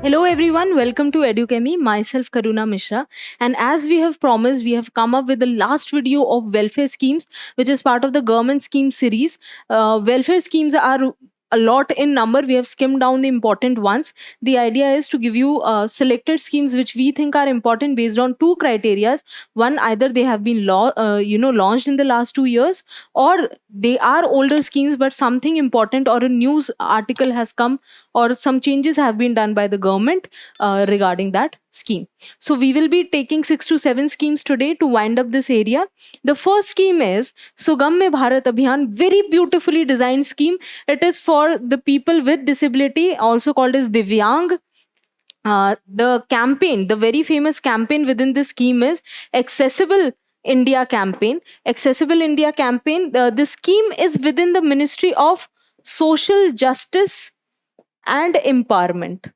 Hello everyone, welcome to Edukemy. Myself Karuna Mishra, and as we have promised, we have come up with the last video of welfare schemes, which is part of the government scheme series. Welfare schemes are a lot in number. We have skimmed down the important ones. The idea is to give you selected schemes which we think are important based on two criteria. One, either they have been launched in the last 2 years, or they are older schemes but something important or a news article has come or some changes have been done by the government regarding that scheme. So we will be taking 6 to 7 schemes today to wind up this area. The first scheme is Sugamya Bharat Abhiyan, very beautifully designed scheme. It is for the people with disability, also called as Divyang. The campaign, the very famous campaign within this scheme is Accessible India campaign. Accessible India campaign. The scheme is within the Ministry of Social Justice and Empowerment.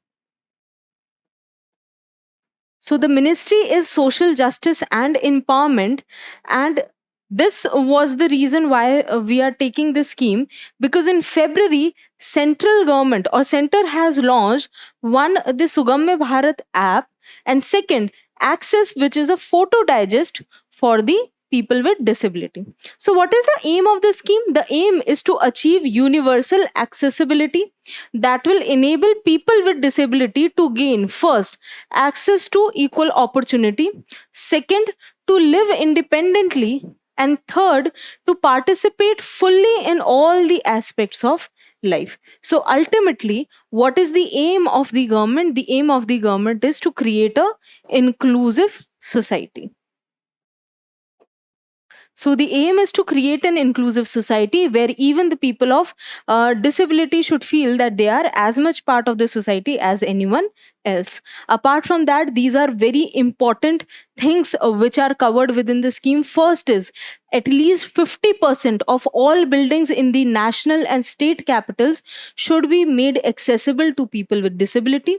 So the ministry is Social Justice and Empowerment, and this was the reason why we are taking this scheme, because in February central government or center has launched one, the Sugamya Bharat app, and second, Access, which is a photo digest for the people with disability. So what is the aim of the scheme? The aim is to achieve universal accessibility that will enable people with disability to gain, first, access to equal opportunity, second, to live independently, and third, to participate fully in all the aspects of life. So ultimately, what is the aim of the government? The aim of the government is to create a inclusive society. So the aim is to create an inclusive society where even the people of disability should feel that they are as much part of the society as anyone else. Apart from that, these are very important things which are covered within the scheme. First is at least 50% of all buildings in the national and state capitals should be made accessible to people with disability.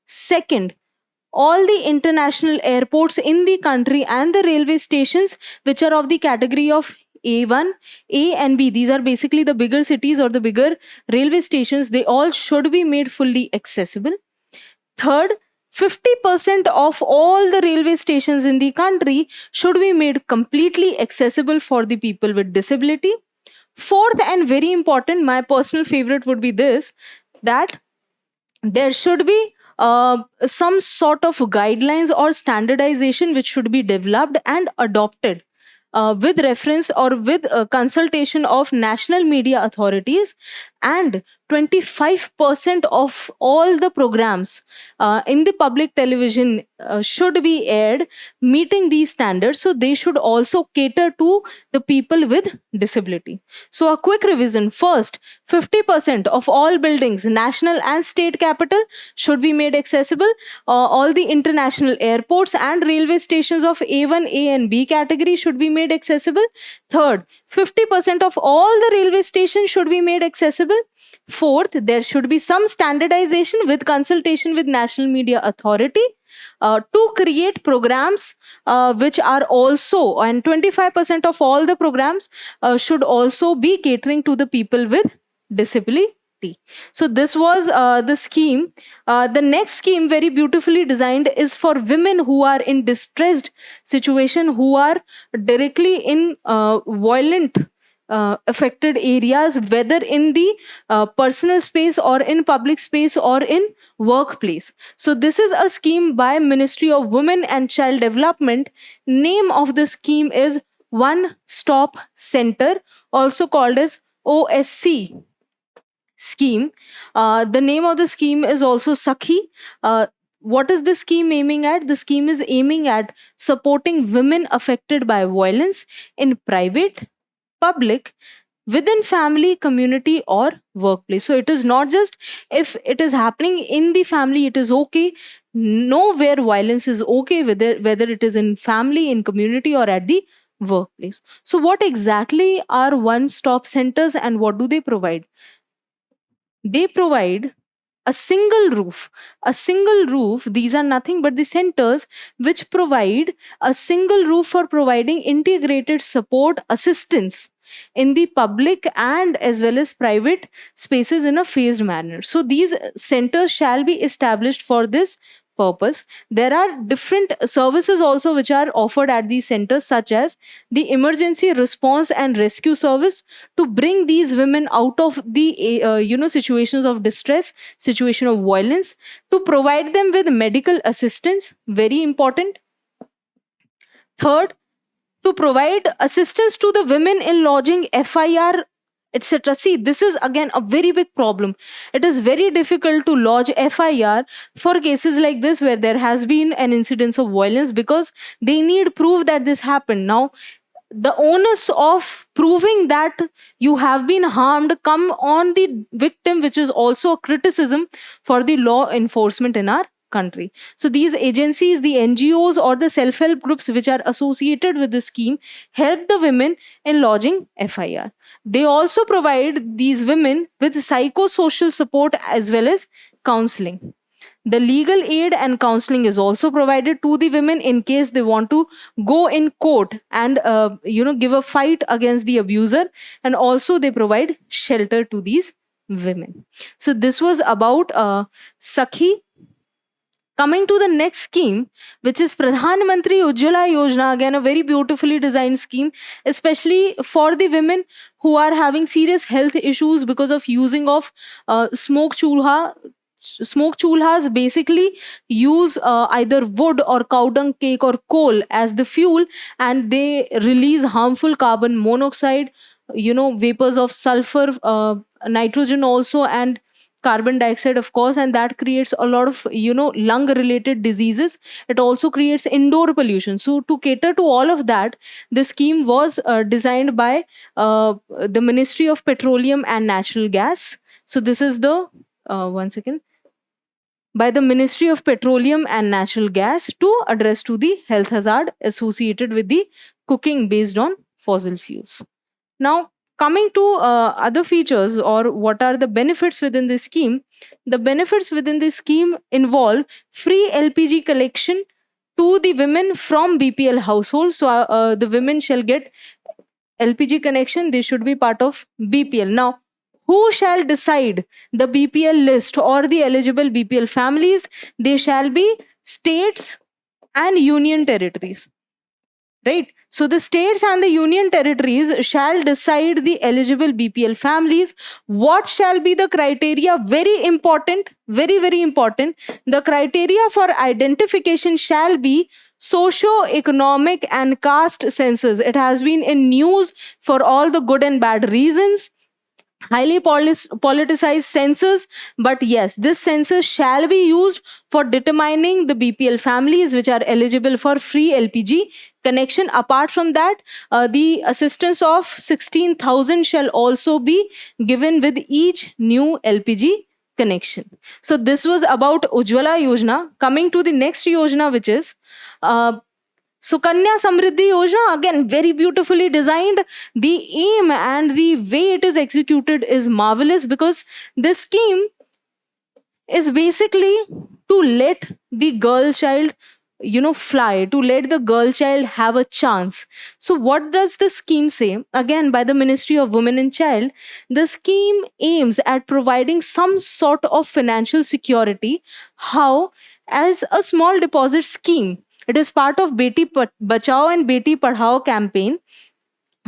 Second, all the international airports in the country and the railway stations which are of the category of A1, A and B, these are basically the bigger cities or the bigger railway stations, they all should be made fully accessible. Third, 50% of all the railway stations in the country should be made completely accessible for the people with disability. Fourth, and very important, my personal favorite would be this, that there should be some sort of guidelines or standardization which should be developed and adopted with reference or with consultation of national media authorities, and 25% of all the programs in the public television should be aired meeting these standards, so they should also cater to the people with disability. So a quick revision: first, 50% of all buildings, national and state capital, should be made accessible. All the international airports and railway stations of A1, A and B category should be made accessible. Third, 50% of all the railway stations should be made accessible. Fourth, there should be some standardization with consultation with National Media Authority to create programs which are also, and 25% of all the programs should also be catering to the people with disability. So this was the scheme. The next scheme, very beautifully designed, is for women who are in distressed situation, who are directly in violent affected areas, whether in the personal space or in public space or in workplace. So this is a scheme by Ministry of Women and Child Development. Name of the scheme is One Stop Center, also called as OSC scheme. The name of the scheme is also SAKHI. What is the scheme aiming at? The scheme is aiming at supporting women affected by violence in private, public, within family, community, or workplace. So it is not just if it is happening in the family, it is okay. Nowhere violence is okay, whether it is in family, in community, or at the workplace. So what exactly are one-stop centers and what do they provide? They provide a single roof. A single roof, these are nothing but the centers which provide a single roof for providing integrated support, assistance in the public and as well as private spaces in a phased manner. So these centers shall be established for this purpose. There are different services also which are offered at these centers, such as the emergency response and rescue service, to bring these women out of the situations of distress, situation of violence, to provide them with medical assistance, very important. Third, to provide assistance to the women in lodging FIR, etc. See, this is again a very big problem. It is very difficult to lodge FIR for cases like this where there has been an incidence of violence, because they need proof that this happened. Now, the onus of proving that you have been harmed come on the victim, which is also a criticism for the law enforcement in our country. So these agencies, the NGOs or the self-help groups which are associated with the scheme, help the women in lodging FIR. They also provide these women with psychosocial support as well as counseling. The legal aid and counseling is also provided to the women in case they want to go in court and give a fight against the abuser, and also they provide shelter to these women. So this was about SAKHI. Coming to the next scheme, which is Pradhanmantri Ujjawala Yojana, again a very beautifully designed scheme, especially for the women who are having serious health issues because of using of smoke chulha. Smoke chulhas basically use either wood or cow dung cake or coal as the fuel, and they release harmful carbon monoxide, vapors of sulfur, nitrogen also, and carbon dioxide, of course, and that creates a lot of lung related diseases. It also creates indoor pollution. So to cater to all of that, the scheme was designed by the Ministry of Petroleum and Natural Gas. So this is the one second by the Ministry of Petroleum and Natural Gas to address to the health hazard associated with the cooking based on fossil fuels. Now, coming to other features or what are the benefits within this scheme, the benefits within this scheme involve free LPG collection to the women from BPL households. So the women shall get LPG connection, they should be part of BPL. Now, who shall decide the BPL list or the eligible BPL families? They shall be states and union territories. Right? So the states and the union territories shall decide the eligible BPL families. What shall be the criteria? Very important, very, very important. The criteria for identification shall be socio-economic and caste census. It has been in news for all the good and bad reasons. Highly politicized census, but yes, this census shall be used for determining the BPL families which are eligible for free LPG connection. Apart from that, the assistance of 16,000 shall also be given with each new LPG connection. So this was about Ujjawala Yojana. Coming to the next Yojana, which is Sukanya Samriddhi Yojana, again very beautifully designed. The aim and the way it is executed is marvelous, because this scheme is basically to let the girl child fly, to let the girl child have a chance. So what does the scheme say? Again, by the Ministry of Women and Child, the scheme aims at providing some sort of financial security. How? As a small deposit scheme. It is part of Beti Bachao and Beti Padhao campaign.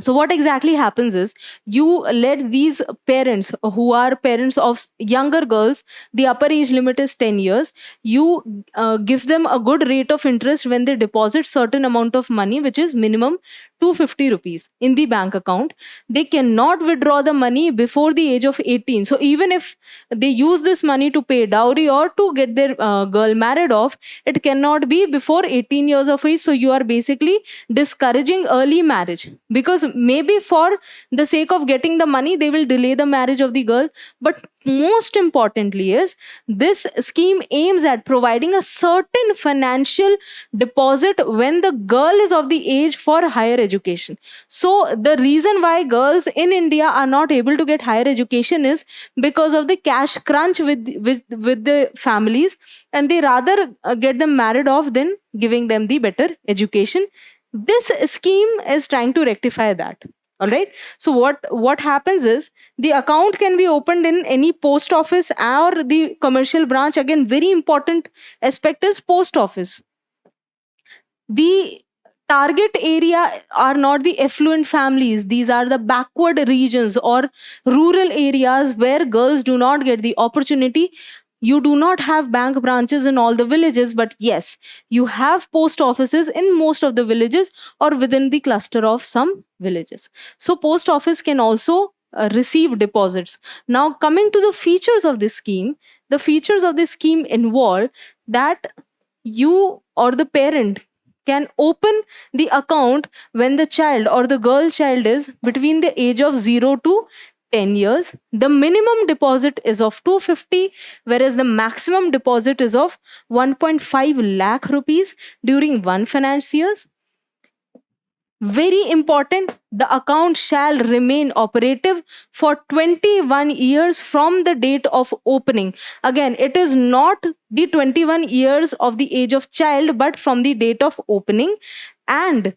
So what exactly happens is, you let these parents who are parents of younger girls, the upper age limit is 10 years, you give them a good rate of interest when they deposit certain amount of money, which is minimum 250 rupees in the bank account. They cannot withdraw the money before the age of 18. So even if they use this money to pay dowry or to get their girl married off, it cannot be before 18 years of age. So you are basically discouraging early marriage, because maybe for the sake of getting the money, they will delay the marriage of the girl. But most importantly is, this scheme aims at providing a certain financial deposit when the girl is of the age for higher education. So the reason why girls in India are not able to get higher education is because of the cash crunch with the families, and they rather get them married off than giving them the better education. This scheme is trying to rectify that. All right. So what happens is the account can be opened in any post office or the commercial branch. Again, very important aspect is post office. The target area are not the affluent families. These are the backward regions or rural areas where girls do not get the opportunity. You do not have bank branches in all the villages, but yes, you have post offices in most of the villages or within the cluster of some villages. So post office can also receive deposits. Now coming to the features of this scheme, the features of this scheme involve that you or the parent can open the account when the child or the girl child is between the age of 0 to 10 years. The minimum deposit is of 250, whereas the maximum deposit is of 1.5 lakh rupees during one finance year. Very important, the account shall remain operative for 21 years from the date of opening. Again, it is not the 21 years of the age of child, but from the date of opening. And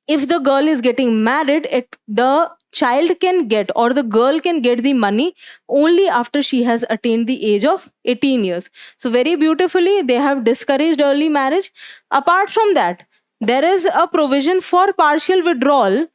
if the girl is getting married, the child can get or the girl can get the money only after she has attained the age of 18 years. So very beautifully, they have discouraged early marriage. Apart from that, there is a provision for partial withdrawal,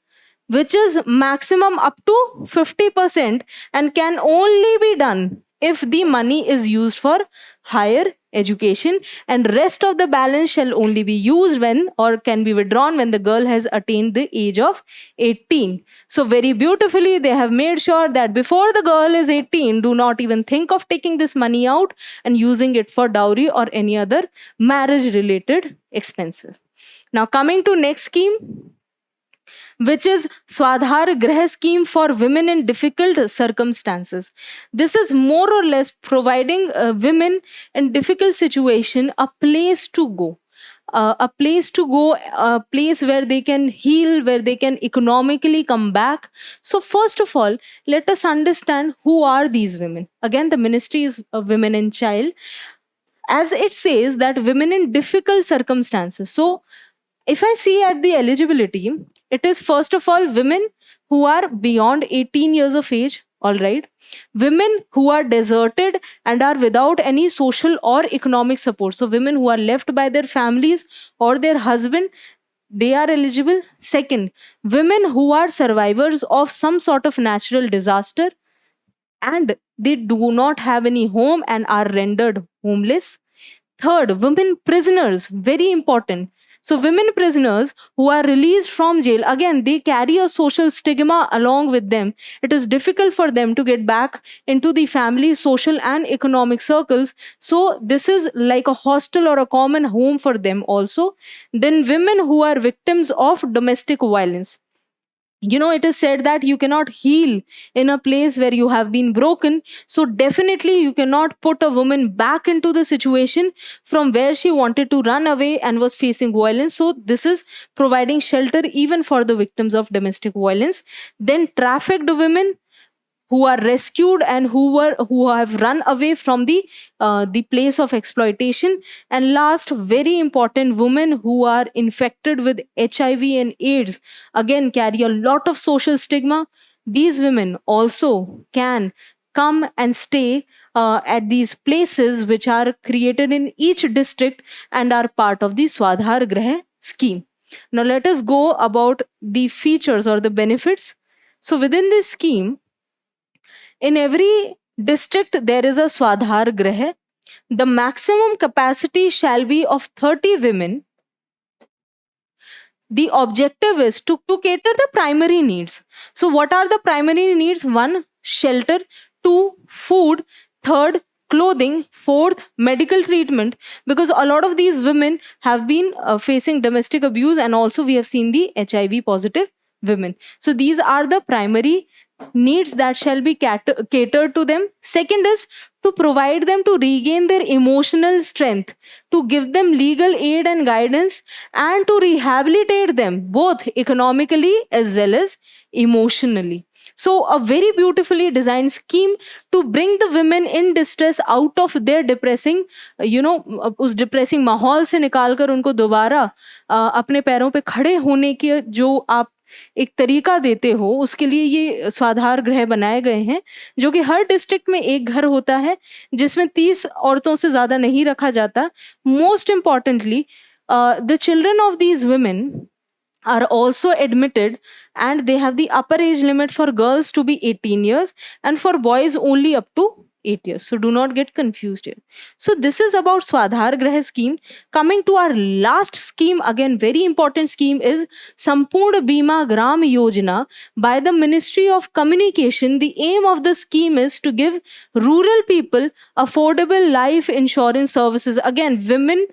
which is maximum up to 50% and can only be done if the money is used for higher education, and rest of the balance shall only be used when or can be withdrawn when the girl has attained the age of 18. So very beautifully they have made sure that before the girl is 18, do not even think of taking this money out and using it for dowry or any other marriage related expenses. Now coming to next scheme, which is Swadhar Grah scheme for women in difficult circumstances. This is more or less providing women in difficult situation a place to go. A place to go, a place where they can heal, where they can economically come back. So, first of all, let us understand who are these women. Again, the ministry is Women and Child, as it says that women in difficult circumstances. So, if I see at the eligibility, it is first of all women who are beyond 18 years of age, all right. Women who are deserted and are without any social or economic support. So, women who are left by their families or their husband, they are eligible. Second, women who are survivors of some sort of natural disaster and they do not have any home and are rendered homeless. Third, women prisoners, very important. So, women prisoners who are released from jail, again, they carry a social stigma along with them. It is difficult for them to get back into the family, social, and economic circles. So, this is like a hostel or a common home for them also. Then, women who are victims of domestic violence. You know, it is said that you cannot heal in a place where you have been broken. So definitely you cannot put a woman back into the situation from where she wanted to run away and was facing violence. So this is providing shelter even for the victims of domestic violence. Then trafficked women who are rescued and who have run away from the place of exploitation. And last, very important, women who are infected with HIV and AIDS, again carry a lot of social stigma. These women also can come and stay at these places which are created in each district and are part of the Swadhar Grah scheme. Now let us go about the features or the benefits. So within this scheme, in every district, there is a Swadhar Grah. The maximum capacity shall be of 30 women. The objective is to cater the primary needs. So, what are the primary needs? One, shelter. Two, food. Third, clothing. Fourth, medical treatment, because a lot of these women have been facing domestic abuse, and also we have seen the HIV positive women. So, these are the primary needs that shall be catered to them. Second is to provide them to regain their emotional strength, to give them legal aid and guidance, and to rehabilitate them both economically as well as emotionally. So, a very beautifully designed scheme to bring the women in distress out of their depressing, उस depressing माहौल से निकाल कर उनको दोबारा अपने पैरों पे खड़े होने के जो आप एक तरीका देते हो, उसके लिए ये स्वाधार गृह बनाए गए हैं, जो कि हर डिस्ट्रिक्ट में एक घर होता है जिसमें 30 औरतों से ज्यादा नहीं रखा जाता. Most importantly, the children of these women are also admitted, and they have the upper age limit for girls to be 18 years and for boys only up to 8 years. So do not get confused here. So this is about Swadhar Graha scheme. Coming to our last scheme, again very important scheme, is Sampoorna Bima Gram Yojana by the Ministry of Communication. The aim of the scheme is to give rural people affordable life insurance services. Again, women,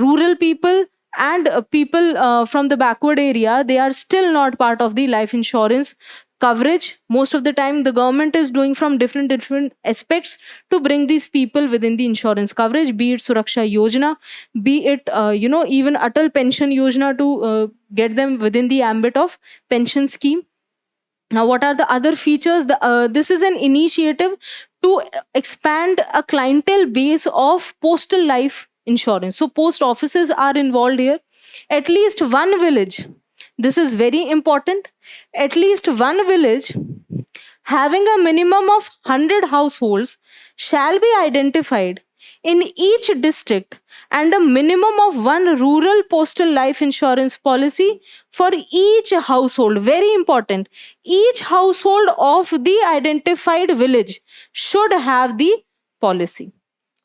rural people, and people from the backward area, they are still not part of the life insurance coverage. Most of the time the government is doing from different aspects to bring these people within the insurance coverage, be it Suraksha Yojana, be it even Atal Pension Yojana, to get them within the ambit of pension scheme. Now, what are the other features? This is an initiative to expand a clientele base of postal life insurance. So post offices are involved here. At least one village, this is very important, at least one village having a minimum of 100 households shall be identified in each district, and a minimum of one rural postal life insurance policy for each household. Very important. Each household of the identified village should have the policy.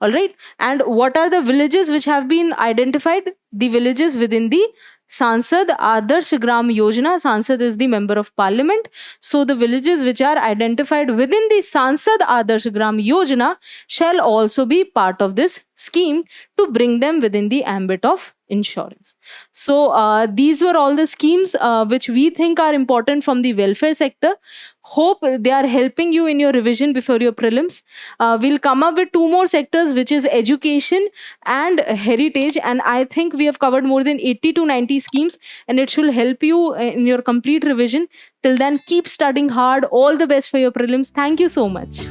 All right. And what are the villages which have been identified? The villages within the Sansad Adarsh Gram Yojana. Sansad is the member of parliament. So the villages which are identified within the Sansad Adarsh Gram Yojana shall also be part of this scheme to bring them within the ambit of insurance. So these were all the schemes which we think are important from the welfare sector. Hope they are helping you in your revision before your prelims. We'll come up with two more sectors, which is education and heritage. And I think we have covered more than 80 to 90 schemes, and it should help you in your complete revision. Till then, keep studying hard. All the best for your prelims. Thank you so much.